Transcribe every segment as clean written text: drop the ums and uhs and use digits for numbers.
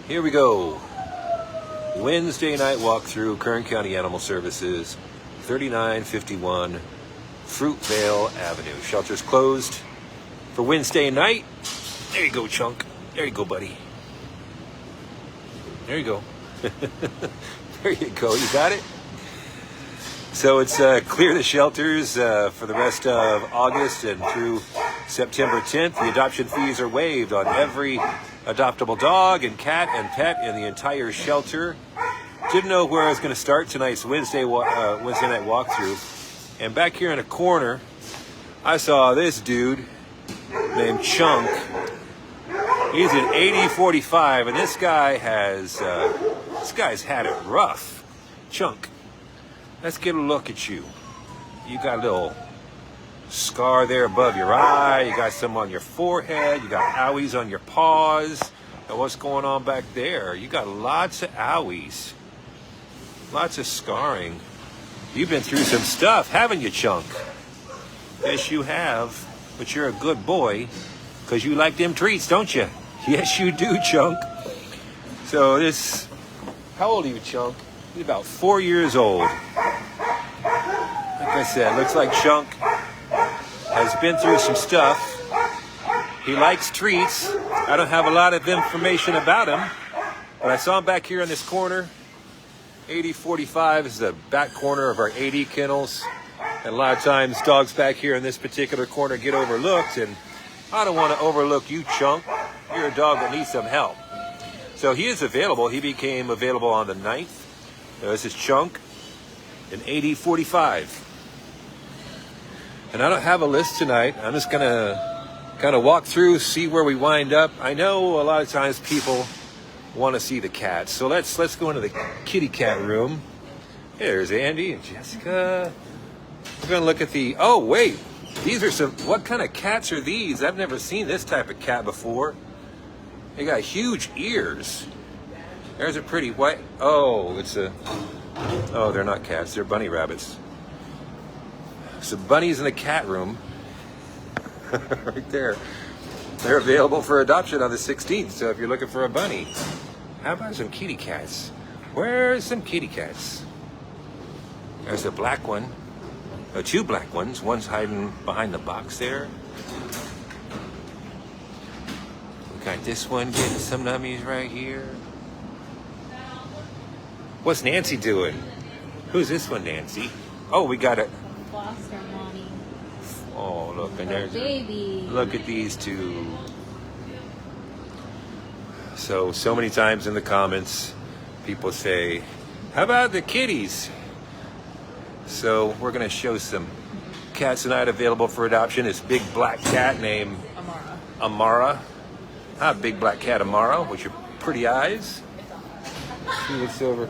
Here we go. Wednesday night walkthrough, Kern County Animal Services, 3951 Fruitvale Avenue. Shelter's closed for Wednesday night. There you go, Chunk. There you go, buddy. There you go. There you go. You got it? So it's clear the shelters for the rest of August and through September 10th. The adoption fees are waived on every adoptable dog and cat and pet in the entire shelter. Didn't know where I was going to start tonight's Wednesday night walkthrough. And back here in a corner, I saw this dude named Chunk. He's an 80-45, and this guy's had it rough. Chunk, let's get a look at you. You got a little scar there above your eye. You got some on your forehead. You got owies on your paws. And what's going on back there? You got lots of owies. Lots of scarring. You've been through some stuff, haven't you, Chunk? Yes, you have. But you're a good boy, because you like them treats, don't you? Yes, you do, Chunk. So this, how old are you, Chunk? He's about 4 years old. Like I said, looks like Chunk has been through some stuff. He likes treats. I don't have a lot of information about him, but I saw him back here in this corner. 80-45 is the back corner of our 80 kennels. And a lot of times dogs back here in this particular corner get overlooked, and I don't want to overlook you, Chunk. You're a dog that needs some help. So he is available. He became available on the 9th. This is Chunk, an 80-45. And I don't have a list tonight. I'm just going to kind of walk through, see where we wind up. I know a lot of times people want to see the cats. So let's go into the kitty cat room. There's Andy and Jessica. We're going to look at the... Oh, wait. These are some... What kind of cats are these? I've never seen this type of cat before. They got huge ears. There's a pretty white... Oh, it's a... Oh, they're not cats. They're bunny rabbits. So bunnies in the cat room. Right there. They're available for adoption on the 16th. So if you're looking for a bunny, how about some kitty cats? Where's some kitty cats? There's a black one. Oh, two black ones. One's hiding behind the box there. We got this one getting some nummies right here. What's Nancy doing? Who's this one, Nancy? Oh, we got a... Foster mommy. Oh, look, and there's baby. Look at these two. So many times in the comments, people say, how about the kitties? So we're going to show some cats tonight available for adoption. This big black cat named Amara. Hi, big black cat Amara with your pretty eyes. See what's over.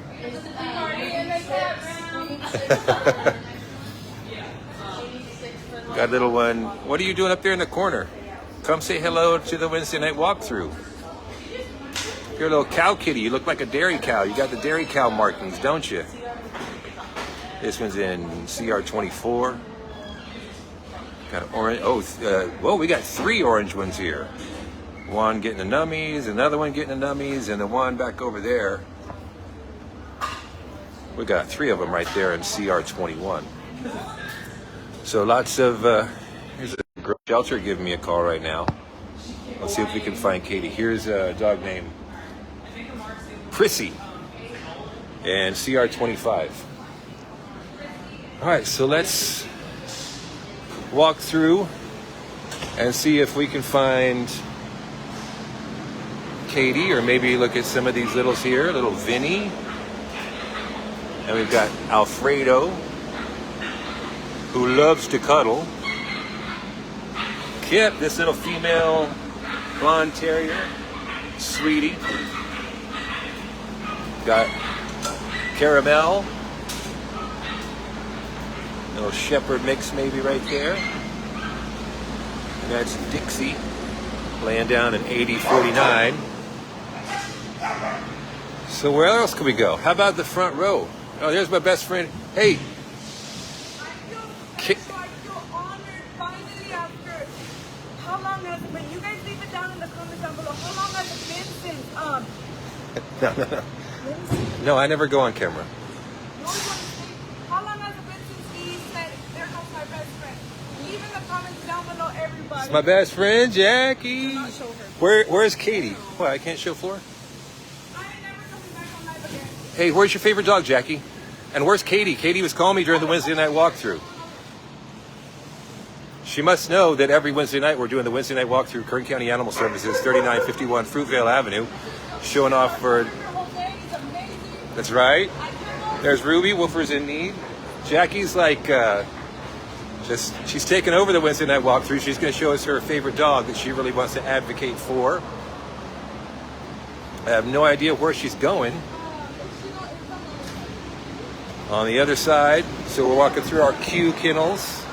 Got a little one. What are you doing up there in the corner? Come say hello to the Wednesday night walkthrough. You're a little cow kitty. You look like a dairy cow. You got the dairy cow markings, don't you? This one's in CR24. Got an orange. Oh, well, we got 3 orange ones here. One getting the nummies, another one getting the nummies, and the one back over there. We got 3 of them right there in CR21. So lots of, here's a girl shelter giving me a call right now. Let's see if we can find Katie. Here's a dog named Prissy and CR25. All right, so let's walk through and see if we can find Katie, or maybe look at some of these littles here. Little Vinny. And we've got Alfredo, who loves to cuddle. Kip, this little female blonde terrier. Sweetie. Got Caramel. Little shepherd mix maybe right there. And that's Dixie, laying down an 80-49. So where else can we go? How about the front row? Oh, there's my best friend. Hey. I feel honored finally after how long has it been? You guys leave it down in the comments down below. How long has it been since No. No, I never go on camera. How long has it been since he said, there goes my best friend? Leave in the comments down below, everybody. It's my best friend, Jackie. Not show her. Where's Katie? What, I can't show Flora? I ain't never coming back on live again. Hey, where's your favorite dog, Jackie? And where's Katie? Katie was calling me during the Wednesday night walkthrough. She must know that every Wednesday night we're doing the Wednesday night walkthrough, Kern County Animal Services, 3951 Fruitvale Avenue, showing off for... That's right. There's Ruby, Wolfer's in need. Jackie's like, she's taking over the Wednesday night walkthrough. She's going to show us her favorite dog that she really wants to advocate for. I have no idea where she's going. On the other side, so we're walking through our Q kennels.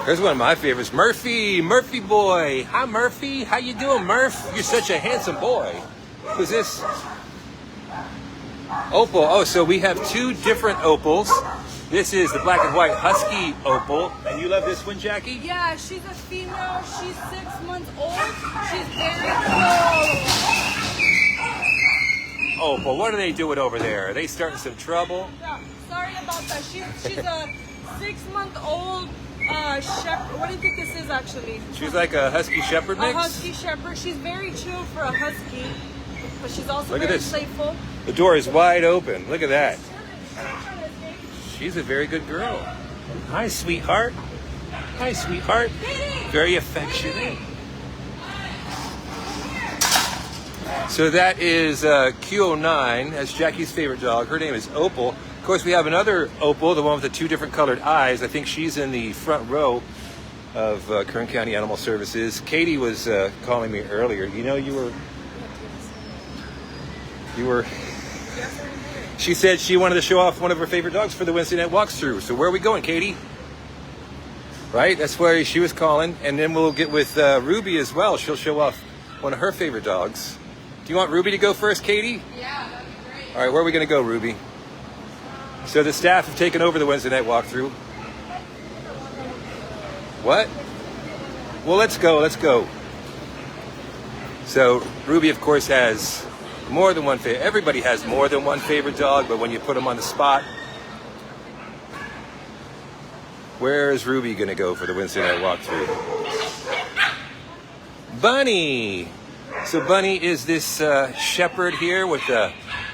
Here's one of my favorites, Murphy boy. Hi, Murphy. How you doing, Murph? You're such a handsome boy. Who's this? Opal. Oh, so we have two different opals. This is the black and white husky opal. And you love this one, Jackie? Yeah, she's a female. She's 6 months old. She's very cool. Opal, what are they doing over there? Are they starting some trouble? Yeah, sorry about that. She's a 6-month-old shepherd. What do you think this is, actually? She's like a husky shepherd mix? A husky shepherd. She's very chill for a husky, but she's also Look at very this. playful. The door is wide open. Look at that. She's a very good girl. Hi, sweetheart. Hi, sweetheart. Very affectionate. So that is Q09. That's Jackie's favorite dog. Her name is Opal. Of course, we have another Opal, the one with the two different colored eyes. I think she's in the front row of Kern County Animal Services. Katie was calling me earlier. You know, you were. She said she wanted to show off one of her favorite dogs for the Wednesday night walkthrough. So where are we going, Katie? Right? That's where she was calling. And then we'll get with Ruby as well. She'll show off one of her favorite dogs. Do you want Ruby to go first, Katie? Yeah, that'd be great. All right, where are we going to go, Ruby? So the staff have taken over the Wednesday night walkthrough. What? Well, let's go. So Ruby, of course, has more than one favorite. Everybody has more than one favorite dog, but when you put them on the spot, where is Ruby going to go for the Wednesday night walkthrough? Bunny. So Bunny is this shepherd here with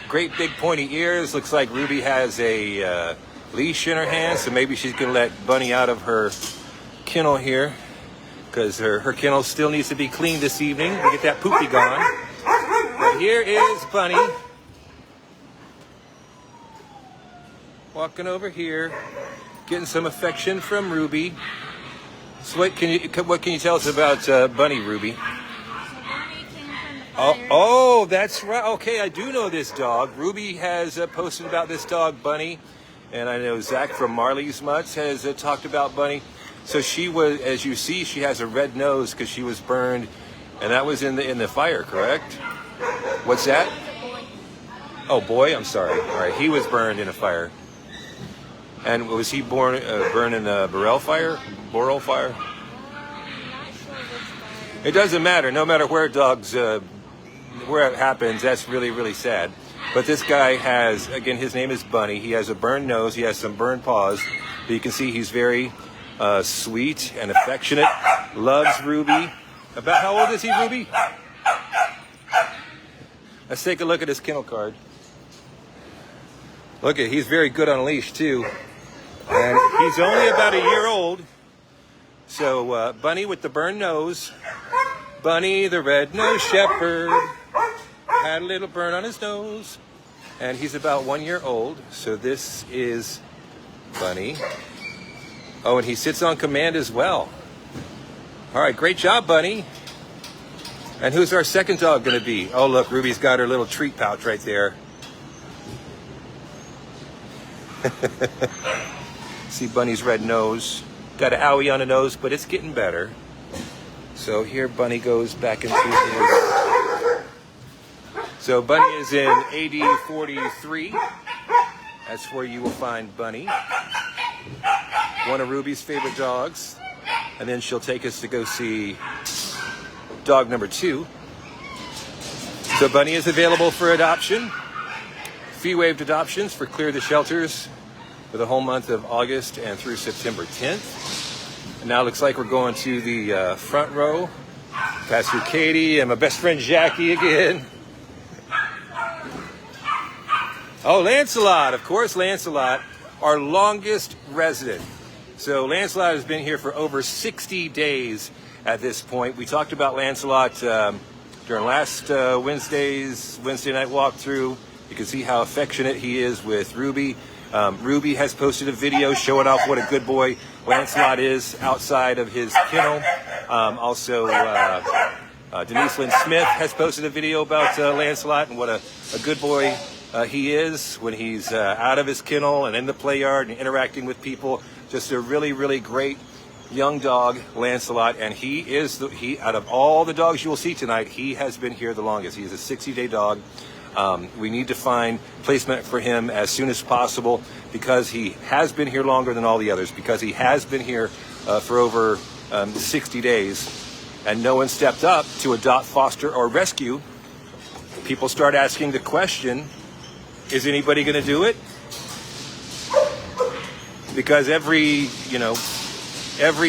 great big pointy ears. Looks like Ruby has a leash in her hand, so maybe she's going to let Bunny out of her kennel here because her kennel still needs to be cleaned this evening to get that poopy gone. But here is Bunny walking over here, getting some affection from Ruby. So what can you tell us about Bunny, Ruby? Oh, that's right. Okay, I do know this dog. Ruby has posted about this dog, Bunny, and I know Zach from Marley's Mutts has talked about Bunny. So she was, as you see, she has a red nose because she was burned, and that was in the fire, correct? What's that? Oh, boy, I'm sorry. All right, he was burned in a fire. And was he burned in a Burrell fire? Boral fire? It doesn't matter. No matter where dogs, where it happens, that's really, really sad. But this guy has, again, his name is Bunny. He has a burned nose. He has some burned paws. But you can see he's very sweet and affectionate. Loves Ruby. About how old is he, Ruby? Let's take a look at his kennel card. Look at, he's very good on a leash too. And he's only about a year old. So Bunny with the burned nose. Bunny the red-nosed shepherd had a little burn on his nose. And he's about 1 year old. So this is Bunny. Oh, and he sits on command as well. All right, great job, Bunny. And who's our second dog going to be? Oh, look, Ruby's got her little treat pouch right there. See Bunny's red nose. Got an owie on the nose, but it's getting better. So here Bunny goes back into his... So Bunny is in AD 43. That's where you will find Bunny. One of Ruby's favorite dogs. And then she'll take us to go see dog number 2. So Bunny is available for adoption. Fee-waived adoptions for Clear the Shelters for the whole month of August and through September 10th. And now it looks like we're going to the front row. Pass through Katie and my best friend Jackie again. Oh, Lancelot, of course, Lancelot, our longest resident. So Lancelot has been here for over 60 days at this point. We talked about Lancelot during last Wednesday night walkthrough. You can see how affectionate he is with Ruby. Ruby has posted a video showing off what a good boy Lancelot is outside of his kennel. Also, Denise Lynn Smith has posted a video about Lancelot and what a good boy he is when he's out of his kennel and in the play yard and interacting with people. Just a really, really great young dog, Lancelot, and he is out of all the dogs you will see tonight, he has been here the longest. He is a 60-day dog. We need to find placement for him as soon as possible because he has been here longer than all the others, because he has been here for over 60 days and no one stepped up to adopt, foster, or rescue. People start asking the question, is anybody going to do it? Because every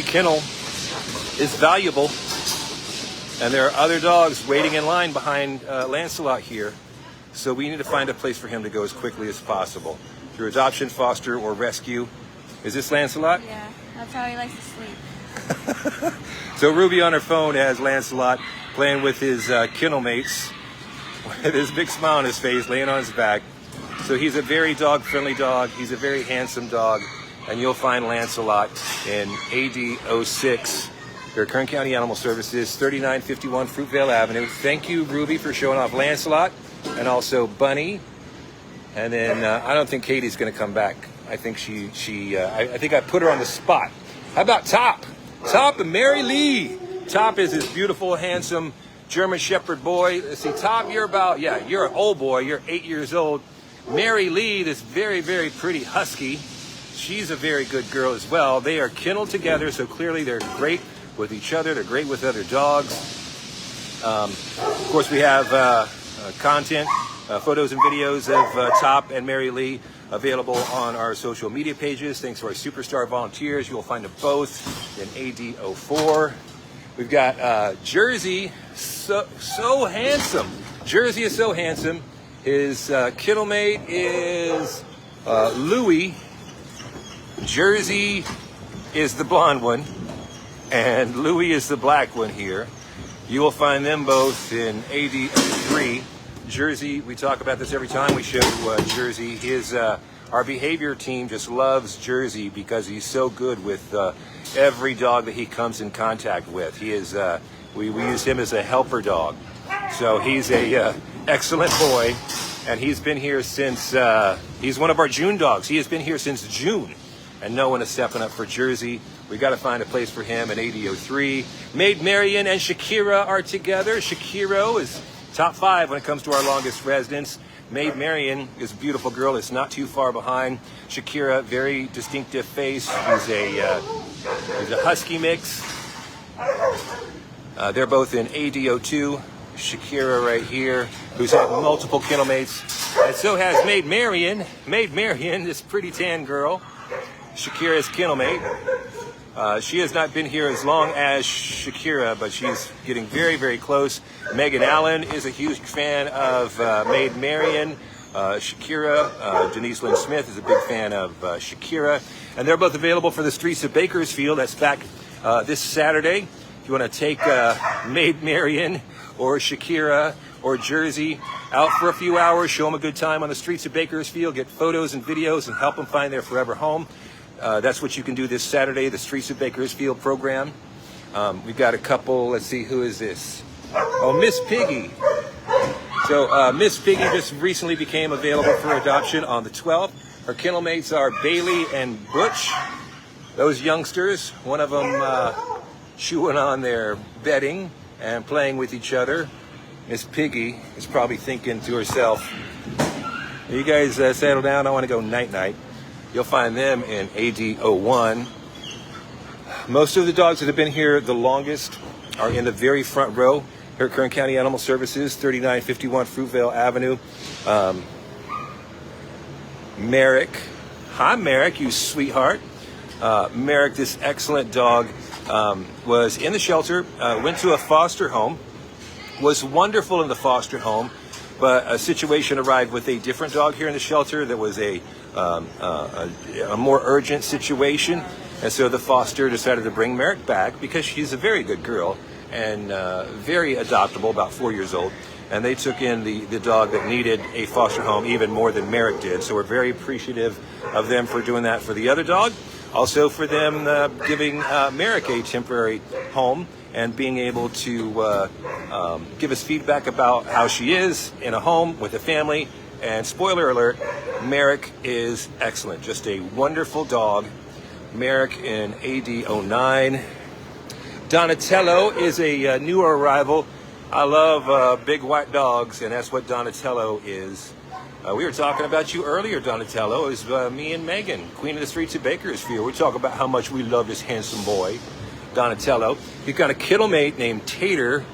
kennel is valuable, and there are other dogs waiting in line behind Lancelot here. So we need to find a place for him to go as quickly as possible through adoption, foster, or rescue. Is this Lancelot? Yeah, that's how he likes to sleep. So Ruby on her phone has Lancelot playing with his kennel mates with his big smile on his face, laying on his back. So he's a very dog-friendly dog. He's a very handsome dog. And you'll find Lancelot in AD 06. They're Kern County Animal Services, 3951 Fruitvale Avenue. Thank you, Ruby, for showing off Lancelot and also Bunny. And then I don't think Katie's going to come back. I think I think I put her on the spot. How about Top? Top and Mary Lee. Top is this beautiful, handsome German Shepherd boy. Let's see, Top, you're an old boy. You're 8 years old. Mary Lee, this very, very pretty husky. She's a very good girl as well. They are kenneled together, so clearly they're great with each other. They're great with other dogs. Of course, we have content, photos and videos of Top and Mary Lee available on our social media pages. Thanks to our superstar volunteers. You'll find them both in AD 04. We've got Jersey, so handsome. Jersey is so handsome. His kennel mate is Louie. Jersey is the blonde one, and Louie is the black one here. You will find them both in AD 03. Jersey, we talk about this every time we show Jersey. Our behavior team just loves Jersey because he's so good with every dog that he comes in contact with. He is we use him as a helper dog. So he's a excellent boy, and he's been here since he's one of our June dogs. He has been here since June, and no one is stepping up for Jersey. We got to find a place for him in AD 03. Maid Marian and Shakira are together. Shakira is top 5 when it comes to our longest residents. Maid Marian is a beautiful girl. It's not too far behind. Shakira, very distinctive face. He's a husky mix. They're both in AD 02. Shakira right here, who's had multiple kennel mates. And so has Maid Marian. Maid Marian, this pretty tan girl. Shakira's kennel mate. She has not been here as long as Shakira, but she's getting very, very close. Megan Allen is a huge fan of Maid Marian. Shakira, Denise Lynn Smith is a big fan of Shakira. And they're both available for the streets of Bakersfield. That's back this Saturday. If you want to take Maid Marian or Shakira or Jersey out for a few hours, show them a good time on the streets of Bakersfield, get photos and videos, and help them find their forever home. That's what you can do this Saturday, the Streets of Bakersfield program. We've got a couple, let's see, who is this? Oh, Miss Piggy. So Miss Piggy just recently became available for adoption on the 12th. Her kennel mates are Bailey and Butch. Those youngsters, one of them chewing on their bedding and playing with each other. Miss Piggy is probably thinking to herself, you guys settle down, I want to go night-night. You'll find them in AD 01. Most of the dogs that have been here the longest are in the very front row. here at Kern County Animal Services, 3951 Fruitvale Avenue. Merrick. Hi, Merrick, you sweetheart. Merrick, this excellent dog, was in the shelter, went to a foster home, was wonderful in the foster home, but a situation arrived with a different dog here in the shelter that was a more urgent situation. And so the foster decided to bring Merrick back because she's a very good girl and very adoptable, about 4 years old. And they took in the dog that needed a foster home even more than Merrick did. So we're very appreciative of them for doing that for the other dog. Also for them giving Merrick a temporary home and being able to give us feedback about how she is in a home with a family. And spoiler alert, Merrick is excellent. Just a wonderful dog. Merrick in AD09. Donatello is a newer arrival. I love big white dogs, and that's what Donatello is. We were talking about you earlier, Donatello. It was me and Megan, Queen of the Streets of Bakersfield. We talk about how much we love this handsome boy, Donatello. He's got a kennel mate named Tater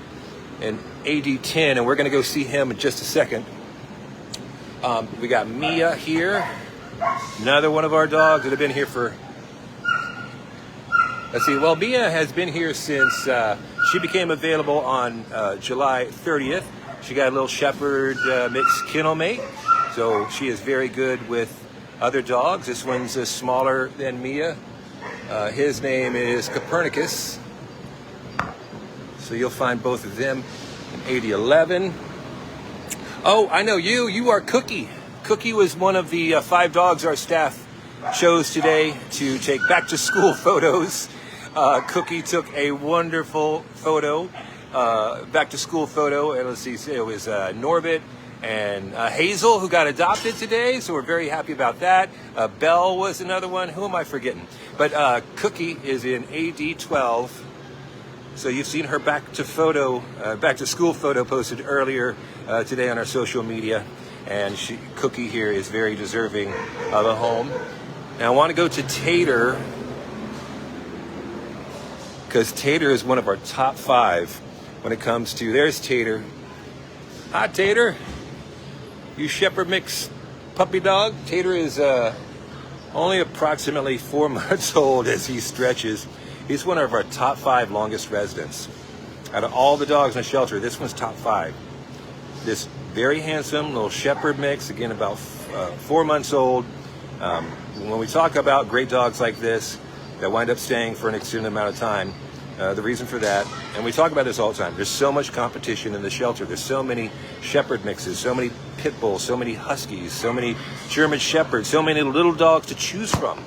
in AD10, and we're going to go see him in just a second. We got Mia here, another one of our dogs that have been here for... Let's see, well, Mia has been here since she became available on July 30th. She got a little shepherd mixed kennel mate, so she is very good with other dogs. This one's smaller than Mia. His name is Copernicus. So you'll find both of them in 8011. Oh, I know you. You are Cookie. Cookie was one of the 5 dogs our staff chose today to take back to school photos. Cookie took a wonderful photo, back to school photo, and let's see, it was Norbit and Hazel who got adopted today, so we're very happy about that. Belle was another one. Who am I forgetting? But Cookie is in AD12, so you've seen her back to school photo posted earlier today on our social media, and Cookie here is very deserving of a home. Now I want to go to Tater, because Tater is one of our top 5 when it comes to... There's Tater. Hi, Tater. You shepherd mix puppy dog. Tater is only approximately 4 months old as he stretches. He's one of our top 5 longest residents. Out of all the dogs in the shelter, this one's top 5. This very handsome little shepherd mix, again, about 4 months old. When we talk about great dogs like this that wind up staying for an extended amount of time, the reason for that, and we talk about this all the time, there's so much competition in the shelter. There's so many shepherd mixes, so many pit bulls, so many huskies, so many German shepherds, so many little dogs to choose from.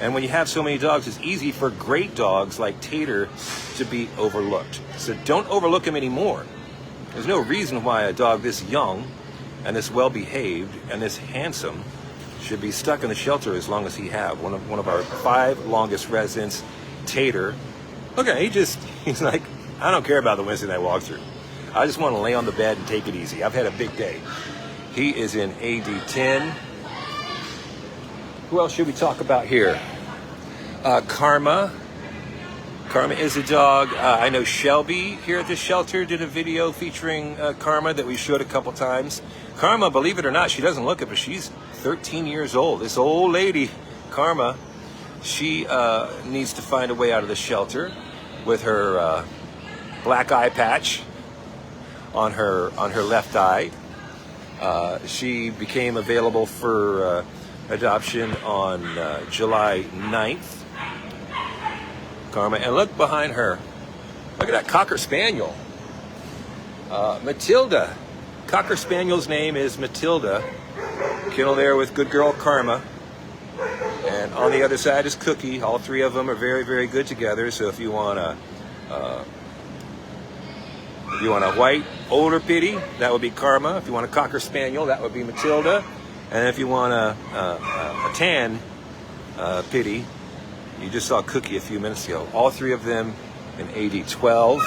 And when you have so many dogs, it's easy for great dogs like Tater to be overlooked. So don't overlook him anymore. There's no reason why a dog this young and this well-behaved and this handsome should be stuck in the shelter as long as he have. One of our 5 longest residents, Tater. Okay, he's like, I don't care about the Wednesday night walkthrough. I just want to lay on the bed and take it easy. I've had a big day. He is in AD10. Who else should we talk about here? Karma. Karma is a dog. I know Shelby here at the shelter did a video featuring Karma that we showed a couple times. Karma, believe it or not, she doesn't look it, but she's 13 years old. This old lady, Karma, she needs to find a way out of the shelter with her black eye patch on her left eye. She became available for adoption on July 9th. Karma, and look behind her. Look at that Cocker Spaniel. Matilda. Cocker Spaniel's name is Matilda. Kennel there with good girl Karma. And on the other side is Cookie. All 3 of them are very, very good together. So if you want a white older pitty, that would be Karma. If you want a Cocker Spaniel, that would be Matilda. And if you want a tan pitty, you just saw Cookie a few minutes ago. All 3 of them in AD12.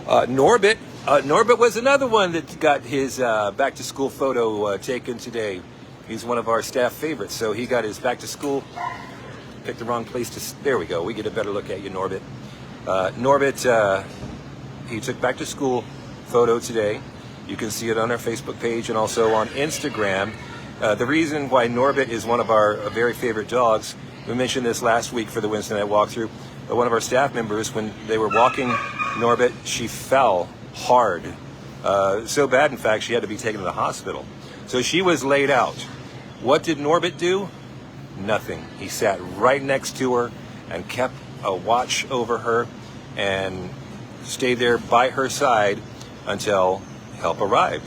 Norbit. Norbit was another one that got his back to school photo taken today. He's one of our staff favorites. So he got his back to school. Picked the wrong place to... There we go. We get a better look at you, Norbit. Norbit, he took back to school photo today. You can see it on our Facebook page and also on Instagram. The reason why Norbit is one of our very favorite dogs, we mentioned this last week for the Wednesday night walkthrough. One of our staff members, when they were walking Norbit, she fell hard. So bad, in fact, she had to be taken to the hospital. So she was laid out. What did Norbit do? Nothing. He sat right next to her and kept a watch over her and stayed there by her side until help arrived.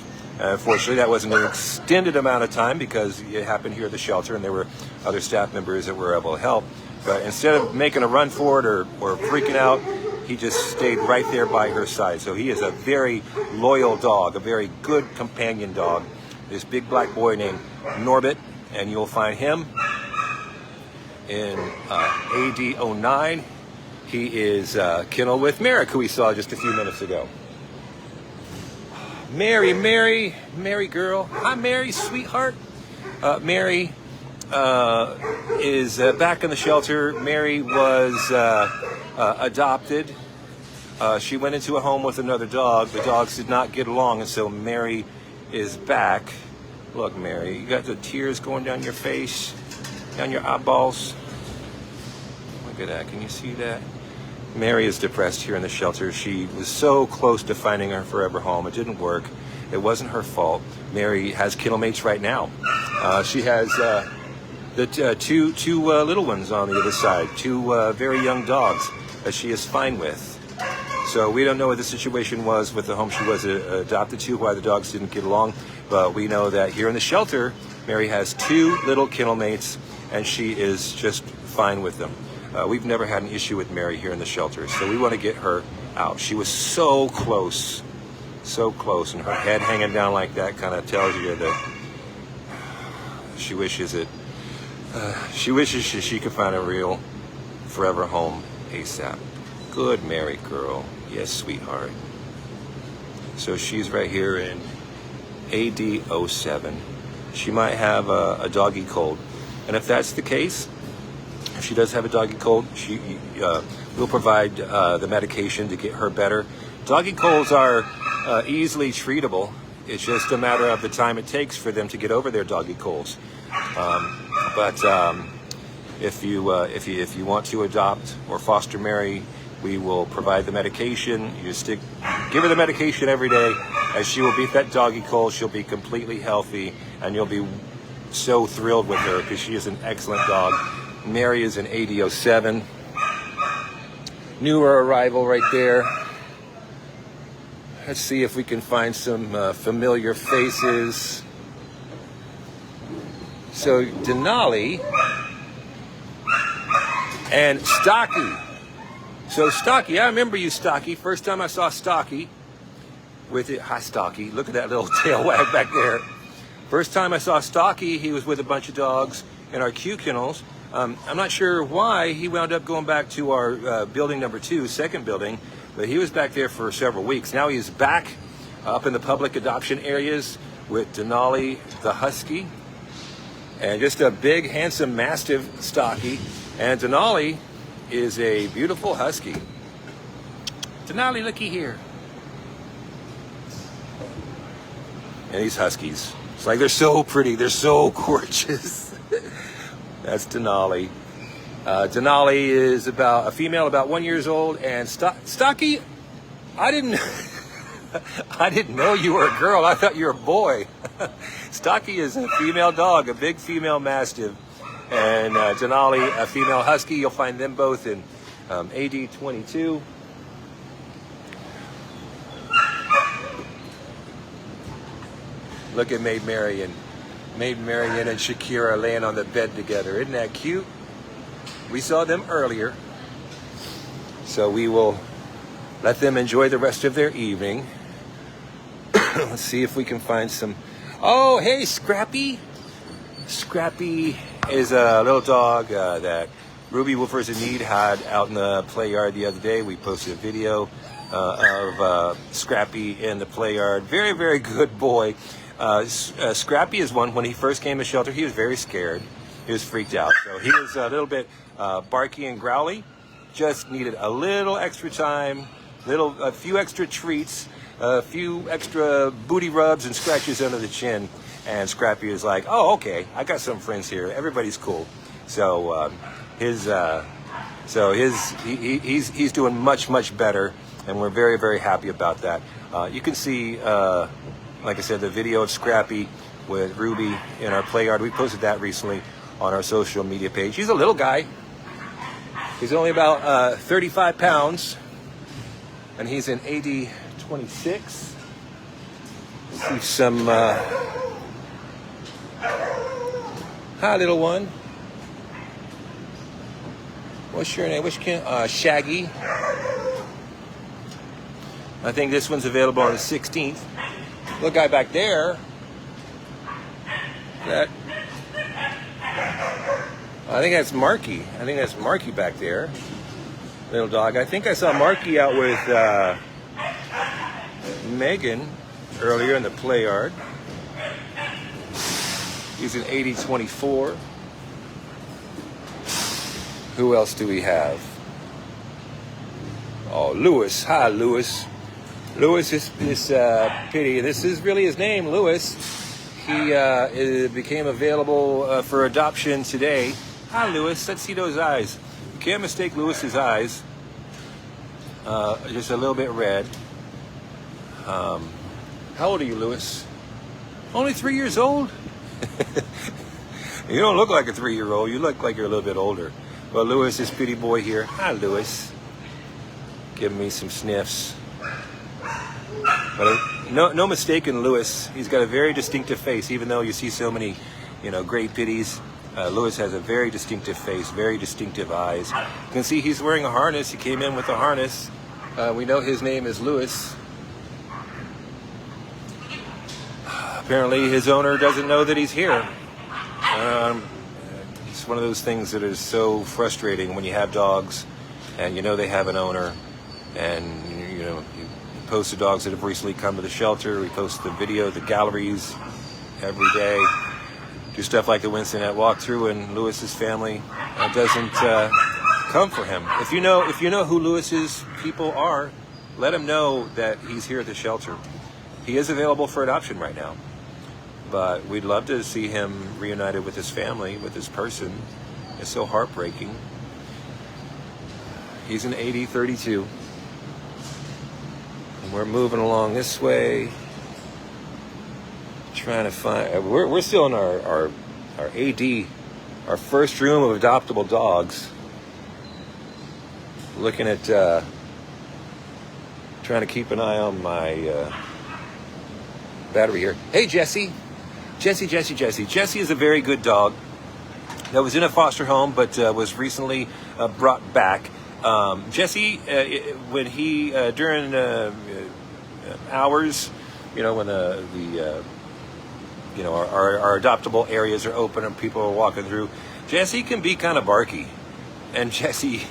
Fortunately, that wasn't an extended amount of time because it happened here at the shelter and there were other staff members that were able to help. But instead of making a run for it or freaking out, he just stayed right there by her side. So he is a very loyal dog, a very good companion dog. This big black boy named Norbit, and you'll find him in AD09. He is kennel with Merrick, who we saw just a few minutes ago. Mary girl. Hi, Mary, sweetheart. Mary is back in the shelter. Mary was adopted. She went into a home with another dog. The dogs did not get along, and so Mary is back. Look, Mary, you got the tears going down your face, down your eyeballs. Look at that. Can you see that? Mary is depressed here in the shelter. She was so close to finding her forever home. It didn't work. It wasn't her fault. Mary has kennel mates right now. She has the two little ones on the other side, two very young dogs that she is fine with. So we don't know what the situation was with the home she was adopted to, why the dogs didn't get along, but we know that here in the shelter, Mary has two little kennel mates, and she is just fine with them. We've never had an issue with Mary here in the shelter, so we want to get her out. She was so close, and her head hanging down like that kind of tells you that she wishes she could find a real forever home ASAP. Good Mary girl. Yes, sweetheart. So she's right here in AD07. She might have a doggy cold. And if that's the case, if she does have a doggy cold, we'll provide the medication to get her better. Doggy colds are easily treatable. It's just a matter of the time it takes for them to get over their doggy colds. But if you want to adopt or foster Mary, we will provide the medication. You just give her the medication every day, and she will beat that doggy cold. She'll be completely healthy, and you'll be so thrilled with her because she is an excellent dog. Mary is an AD07. Newer arrival right there. Let's see if we can find some familiar faces. So Denali and Stocky. So Stocky, I remember you, Stocky. First time I saw Stocky with it. Hi, Stocky. Look at that little tail wag back there. First time I saw Stocky, he was with a bunch of dogs in our Q kennels. I'm not sure why he wound up going back to our building number 2, second building, but he was back there for several weeks. Now he's back up in the public adoption areas with Denali the Husky, and just a big, handsome, mastiff Stocky. And Denali is a beautiful Husky. Denali, looky here. And these Huskies, it's like they're so pretty, they're so gorgeous. That's Denali. Denali is about a female, about 1 year old, and Stocky, I didn't know you were a girl. I thought you were a boy. Stocky is a female dog, a big female mastiff, and Denali, a female husky. You'll find them both in AD22. Look at Maid Marian and Shakira laying on the bed together. Isn't that cute? We saw them earlier, so we will let them enjoy the rest of their evening. Let's see if we can find some. Oh, hey, Scrappy. Scrappy is a little dog that Ruby Woofers in Need had out in the play yard the other day. We posted a video of Scrappy in the play yard. Very, very good boy. Scrappy is one, when he first came to shelter, he was very scared. He was freaked out. So he was a little bit barky and growly. just needed a little extra time, a few extra treats, a few extra booty rubs and scratches under the chin. And Scrappy is like, oh, okay, I got some friends here. Everybody's cool. So he's doing much better, and we're very, very happy about that. You can see, like I said, the video of Scrappy with Ruby in our play yard. We posted that recently on our social media page. He's a little guy. He's only about 35 pounds, and he's an AD 26. See some. Hi, little one. What's your name? Shaggy. I think this one's available on the 16th. Little guy back there. I think that's Marky. Back there. Little dog. I think I saw Marky out with Megan earlier in the play yard. He's an 80-24. Who else do we have? Oh, Lewis. Hi, Lewis. Lewis is Pity. This is really his name, Lewis. He became available for adoption today. Hi, Lewis. Let's see those eyes. You can't mistake Lewis's eyes. Just a little bit red. How old are you, Lewis? Only 3 years old? You don't look like a 3-year-old. You look like you're a little bit older. Well, Lewis is Pity Boy here. Hi, Lewis. Giving me some sniffs. But no mistaking Lewis. He's got a very distinctive face. Even though you see so many, great pitties, Lewis has a very distinctive face, very distinctive eyes. You can see he's wearing a harness. He came in with a harness. We know his name is Lewis. Apparently his owner doesn't know that he's here. It's one of those things that is so frustrating when you have dogs and they have an owner, and you post the dogs that have recently come to the shelter. We post the video, the galleries every day. Do stuff like the Wednesday night walkthrough, and Lewis's family doesn't come for him. If you know who Lewis's people are, let him know that he's here at the shelter. He is available for adoption right now. But we'd love to see him reunited with his family, with his person. It's so heartbreaking. He's an 80-32. And we're moving along this way. Trying to find... We're still in our AD, our first room of adoptable dogs. Looking at... trying to keep an eye on my battery here. Hey, Jesse. Jesse is a very good dog that was in a foster home but was recently brought back. Jesse, when he during hours, when our adoptable areas are open and people are walking through, Jesse can be kind of barky, and Jesse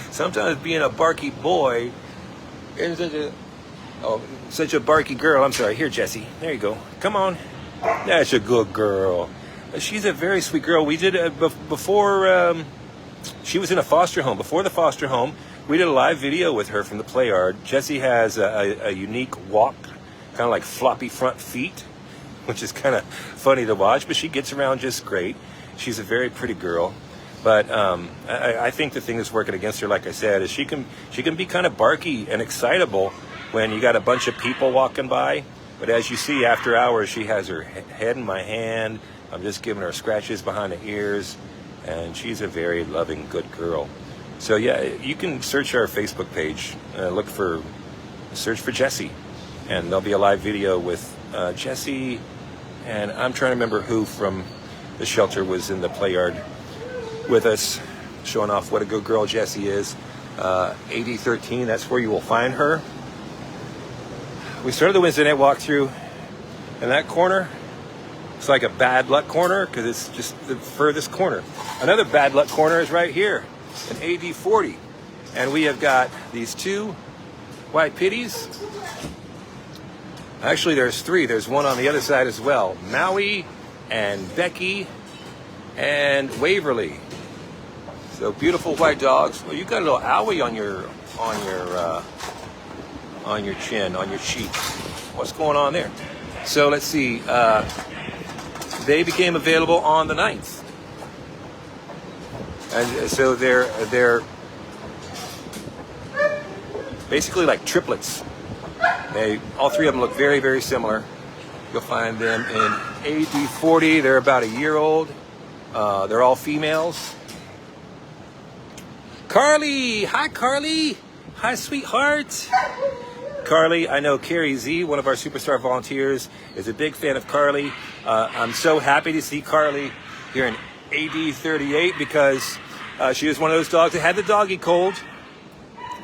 sometimes being a barky boy is such a barky girl. I'm sorry. Here, Jesse. There you go. Come on. That's a good girl. She's a very sweet girl. We did before she was in a foster home. Before the foster home, we did a live video with her from the play yard. Jessie has a unique walk, kind of like floppy front feet, which is kind of funny to watch, but she gets around just great. She's a very pretty girl. But I think the thing that's working against her, like I said, is she can be kind of barky and excitable when you got a bunch of people walking by. But as you see, after hours, she has her head in my hand. I'm just giving her scratches behind the ears, and she's a very loving, good girl. So yeah, you can search our Facebook page, search for Jessie, and there'll be a live video with Jessie, and I'm trying to remember who from the shelter was in the play yard with us, showing off what a good girl Jessie is. 8013, that's where you will find her. We started the Wednesday night walkthrough, and that corner, it's like a bad luck corner because it's just the furthest corner. Another bad luck corner is right here, an AD40. And we have got these two white pitties. Actually, there's three. There's one on the other side as well. Maui and Becky and Waverly. So beautiful white dogs. Well, you got a little owie on your chin, on your cheek. What's going on there? So let's see. They became available on the 9th, and so they're basically like triplets. All three of them look very, very similar. You'll find them in AD40. They're about a year old. They're all females. Carly! Hi, Carly! Hi, sweetheart! Carly, I know Carrie Z, one of our superstar volunteers, is a big fan of Carly. I'm so happy to see Carly here in AD38 because she is one of those dogs that had the doggy cold.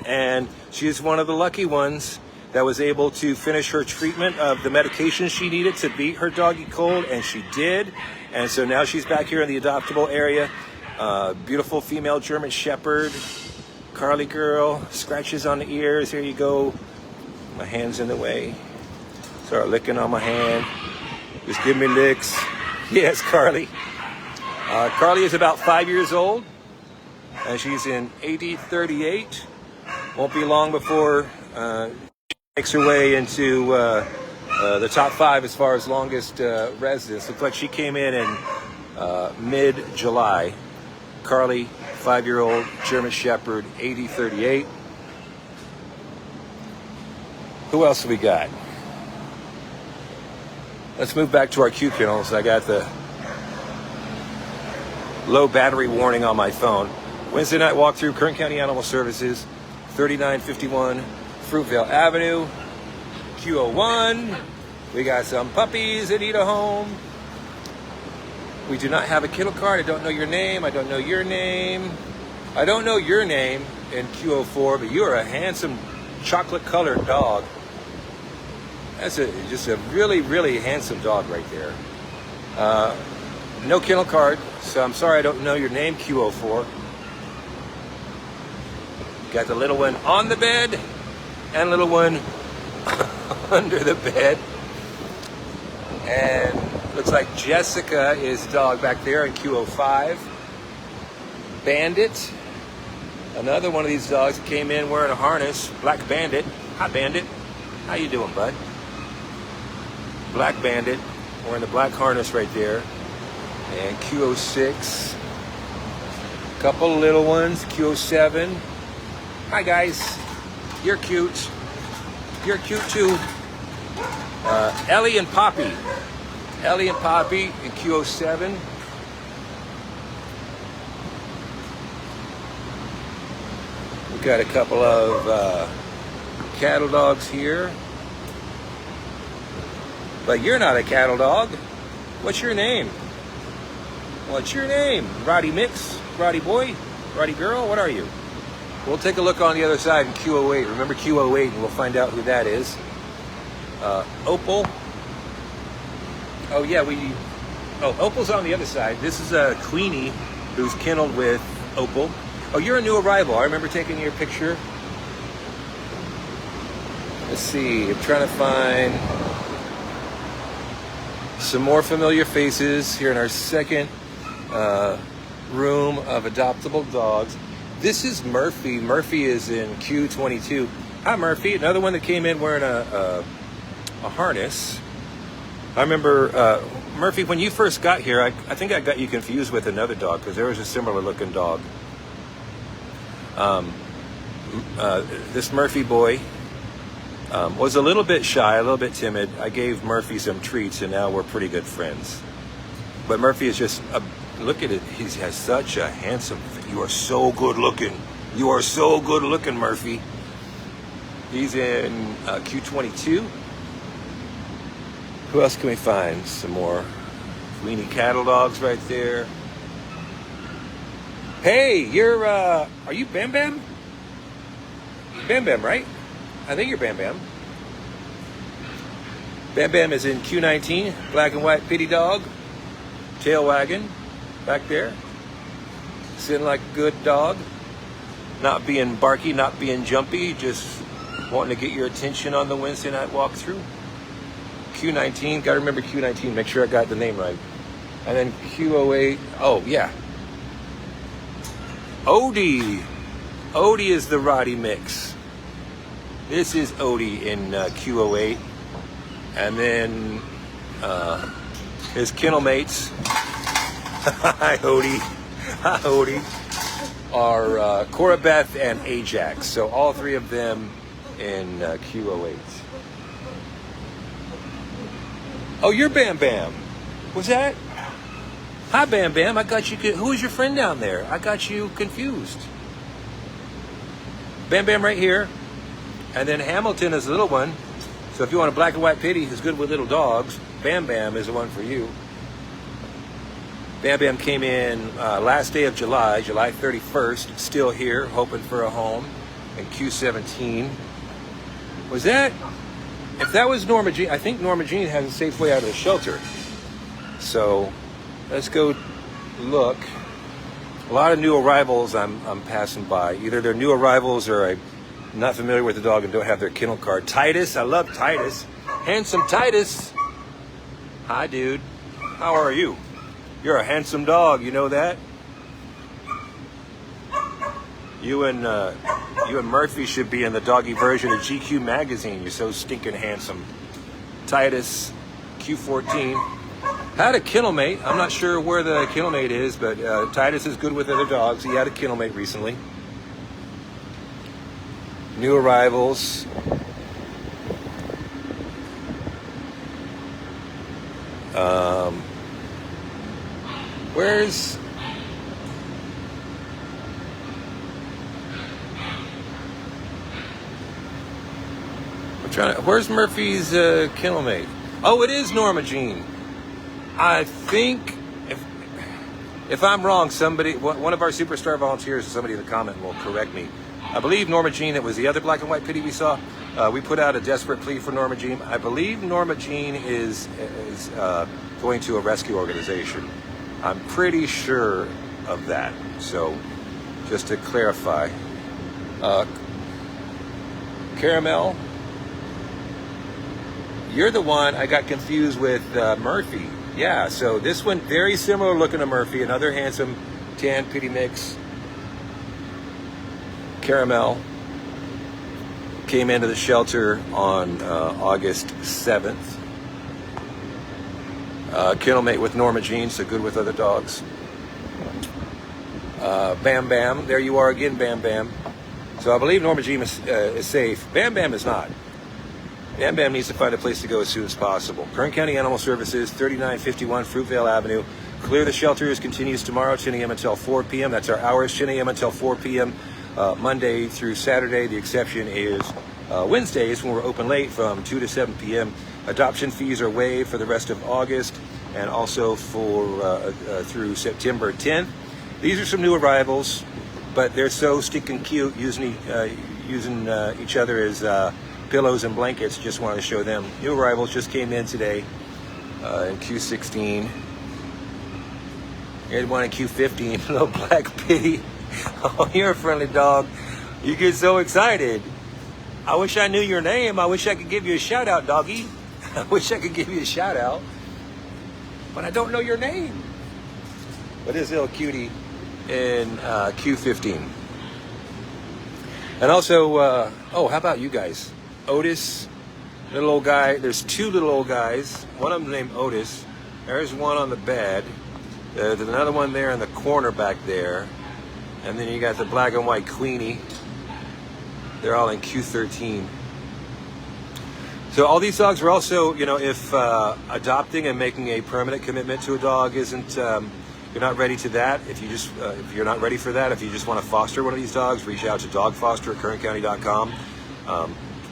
And she is one of the lucky ones that was able to finish her treatment of the medication she needed to beat her doggy cold, and she did. And so now she's back here in the adoptable area. Beautiful female German Shepherd, Carly girl, scratches on the ears. Here you go. My hand's in the way. Start licking on my hand. Just give me licks. Yes, Carly. Carly is about 5 years old, and she's in AD38. Won't be long before she makes her way into the top 5 as far as longest residence. Looks like she came in mid-July. Carly, 5-year-old German Shepherd, AD38. Who else have we got? Let's move back to our Q kennels. I got the low battery warning on my phone. Wednesday night walk through Kern County Animal Services, 3951 Fruitvale Avenue, Q01. We got some puppies that need a home. We do not have a kennel card. I don't know your name. I don't know your name. I don't know your name in Q04, but you are a handsome chocolate-colored dog. That's just a really, really handsome dog right there. No kennel card, so I'm sorry I don't know your name, Q04. Got the little one on the bed and little one under the bed. And looks like Jessica is the dog back there in Q05. Bandit, another one of these dogs that came in wearing a harness. Black Bandit. Hi, Bandit. How you doing, bud? Black Bandit, wearing the black harness right there. And Q06. Couple little ones, Q07. Hi, guys. You're cute. You're cute, too. Ellie and Poppy. Ellie and Poppy in Q07. We've got a couple of cattle dogs here. But you're not a cattle dog. What's your name? What's your name? Roddy Mix? Roddy boy? Roddy girl? What are you? We'll take a look on the other side in Q08. Remember Q08 and we'll find out who that is. Opal. Oh yeah, Opal's on the other side. This is a Queenie who's kenneled with Opal. Oh, you're a new arrival. I remember taking your picture. Let's see, I'm trying to find some more familiar faces here in our second room of adoptable dogs. This is Murphy. Murphy is in Q22. Hi, Murphy. Another one that came in wearing a harness. I remember, Murphy, when you first got here, I think I got you confused with another dog because there was a similar looking dog. This Murphy boy was a little bit shy, a little bit timid. I gave Murphy some treats and now we're pretty good friends. But Murphy is just, look at it. He has such a handsome, you are so good looking. You are so good looking, Murphy. He's in Q22. Who else can we find? Some more weenie cattle dogs right there. Hey, you're, are you Bam Bam? Bam Bam, right? I think you're Bam Bam. Bam Bam is in Q19, black and white pity dog. Tail wagging back there. Sitting like a good dog. Not being barky, not being jumpy, just wanting to get your attention on the Wednesday night walkthrough. Q19, gotta remember Q19, make sure I got the name right. And then Q08, oh yeah. Odie. Odie is the Roddy mix. This is Odie in Q08. And then his kennel mates, hi Odie, hi Odie, are Cora Beth and Ajax. So all three of them in Q08. Oh, you're Bam Bam. Was that? Hi Bam Bam, I got you. Who is your friend down there? I got you confused. Bam Bam right here. And then Hamilton is the little one. So if you want a black and white pitty who's good with little dogs, Bam Bam is the one for you. Bam Bam came in last day of July, July 31st, still here, hoping for a home in Q17. Was that? If that was Norma Jean, I think Norma Jean has a safe way out of the shelter. So let's go look. A lot of new arrivals I'm passing by. Either they're new arrivals or I'm not familiar with the dog and don't have their kennel card. Titus, I love Titus. Handsome Titus. Hi, dude. How are you? You're a handsome dog, you know that? You and Murphy should be in the doggy version of GQ magazine. You're so stinking handsome. Titus, Q14. Had a kennel mate. I'm not sure where the kennel mate is, but Titus is good with other dogs. He had a kennel mate recently. New arrivals. Where's... Where's Murphy's kennel mate? Oh, it is Norma Jean. I think, if I'm wrong, somebody, one of our superstar volunteers, or somebody in the comment will correct me. I believe Norma Jean, it was the other black and white pitty we saw. We put out a desperate plea for Norma Jean. I believe Norma Jean is going to a rescue organization. I'm pretty sure of that. So, just to clarify, Caramel, you're the one I got confused with Murphy. Yeah, so this one, very similar looking to Murphy, another handsome tan pitty mix. Caramel came into the shelter on August 7th. Kennel mate with Norma Jean, so good with other dogs. Bam Bam, there you are again, Bam Bam. So I believe Norma Jean is safe. Bam Bam is not. Bam Bam needs to find a place to go as soon as possible. Kern County Animal Services, 3951 Fruitvale Avenue. Clear the shelters continues tomorrow, 10 a.m. until 4 p.m. That's our hours, 10 a.m. until 4 p.m. Monday through Saturday. The exception is Wednesdays when we're open late from 2 to 7 p.m. Adoption fees are waived for the rest of August and also for through September 10th. These are some new arrivals, but they're so stinking cute using each other as pillows and blankets. Just wanted to show them. New arrivals just came in today in Q16. Here's one in Q15, little black pitty. Oh, you're a friendly dog. You get so excited. I wish I knew your name. I wish I could give you a shout out, doggy. I wish I could give you a shout out, but I don't know your name. But this little cutie in Q15. And also, oh, how about you guys? Otis, little old guy. There's two little old guys. One of them named Otis. There's one on the bed. There's another one there in the corner back there. And then you got the black and white Queenie. They're all in Q13. So all these dogs are also, you know, if adopting and making a permanent commitment to a dog isn't, you're not ready to that. If you're not ready for that, if you just want to foster one of these dogs, reach out to dogfoster at kerncounty.com.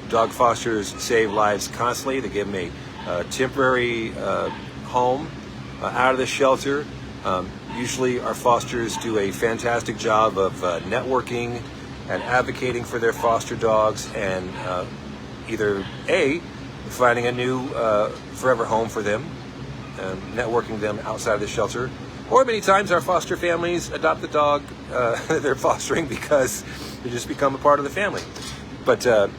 Dog fosters save lives constantly. They give them a temporary home out of the shelter. Usually our fosters do a fantastic job of networking and advocating for their foster dogs and either A, finding a new forever home for them, networking them outside of the shelter, or many times our foster families adopt the dog they're fostering because they just become a part of the family. But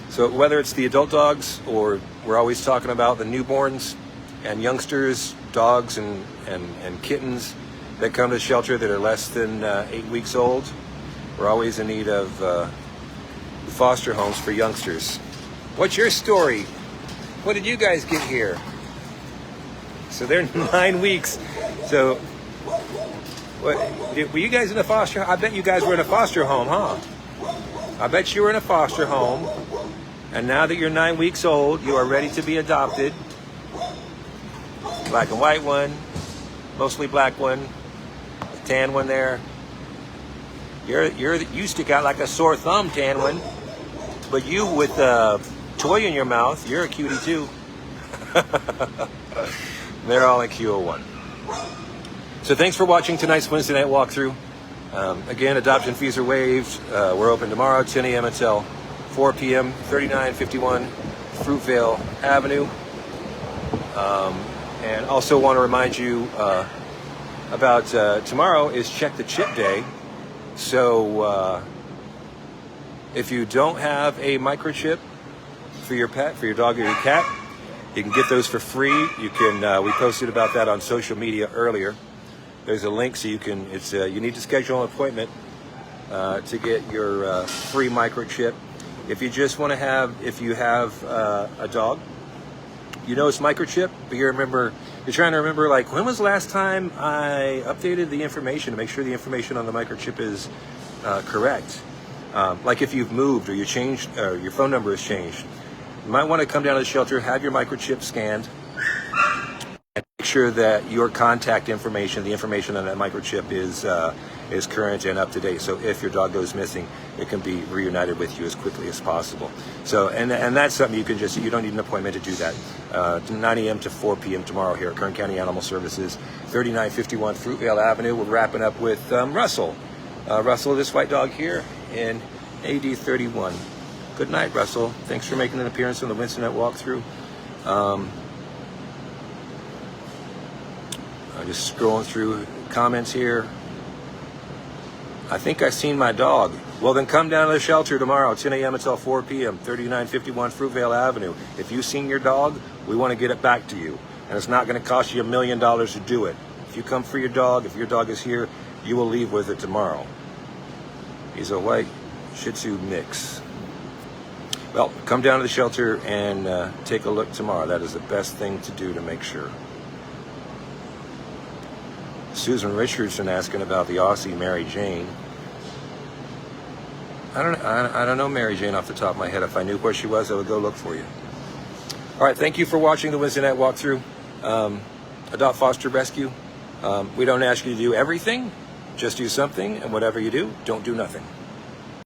so whether it's the adult dogs or we're always talking about the newborns and youngsters, dogs and kittens that come to the shelter that are less than 8 weeks old, We're always in need of foster homes for youngsters. What's your story? What did you guys get here? So they're 9 weeks. So, were you guys in a foster? I bet you guys were in a foster home, huh? I bet you were in a foster home, and now that you're 9 weeks old, you are ready to be adopted. Black and white one, mostly black one, tan one there. You stick out like a sore thumb, tan one. But you with a toy in your mouth, you're a cutie too. They're all in Q01. So thanks for watching tonight's Wednesday night walkthrough. Again, adoption fees are waived. We're open tomorrow, 10 a.m. until 4 p.m., 3951 Fruitvale Avenue. And also want to remind you about tomorrow is Check the Chip Day. So if you don't have a microchip for your pet, for your dog or your cat, you can get those for free. You can. We posted about that on social media earlier. There's a link, so you can. It's you need to schedule an appointment to get your free microchip. If you just want to have, if you have a dog, you know it's microchip, but you're trying to remember, like, when was the last time I updated the information to make sure the information on the microchip is correct. Like if you've moved or you changed, or your phone number has changed, you might want to come down to the shelter, have your microchip scanned, and make sure that your contact information, the information on that microchip, is current and up to date. So if your dog goes missing, it can be reunited with you as quickly as possible. So and that's something you can you don't need an appointment to do that. 9 a.m. to 4 p.m. tomorrow here at Kern County Animal Services, 3951 Fruitvale Avenue. We're wrapping up with Russell. Russell, this white dog here in AD 31. Good night, Russell. Thanks for making an appearance on the Wednesday night walkthrough. I'm just scrolling through comments here. I think I've seen my dog. Well, then come down to the shelter tomorrow, 10 a.m. until 4 p.m., 3951 Fruitvale Avenue. If you've seen your dog, we want to get it back to you. And it's not going to cost you $1 million to do it. If you come for your dog, if your dog is here, you will leave with it tomorrow. He's a white Shih Tzu mix. Well, come down to the shelter and take a look tomorrow. That is the best thing to do to make sure. Susan Richardson asking about the Aussie Mary Jane. I don't know Mary Jane off the top of my head. If I knew where she was, I would go look for you. All right, thank you for watching the Wednesday night walkthrough. Adopt, Foster, Rescue. We don't ask you to do everything. Just do something, and whatever you do, don't do nothing.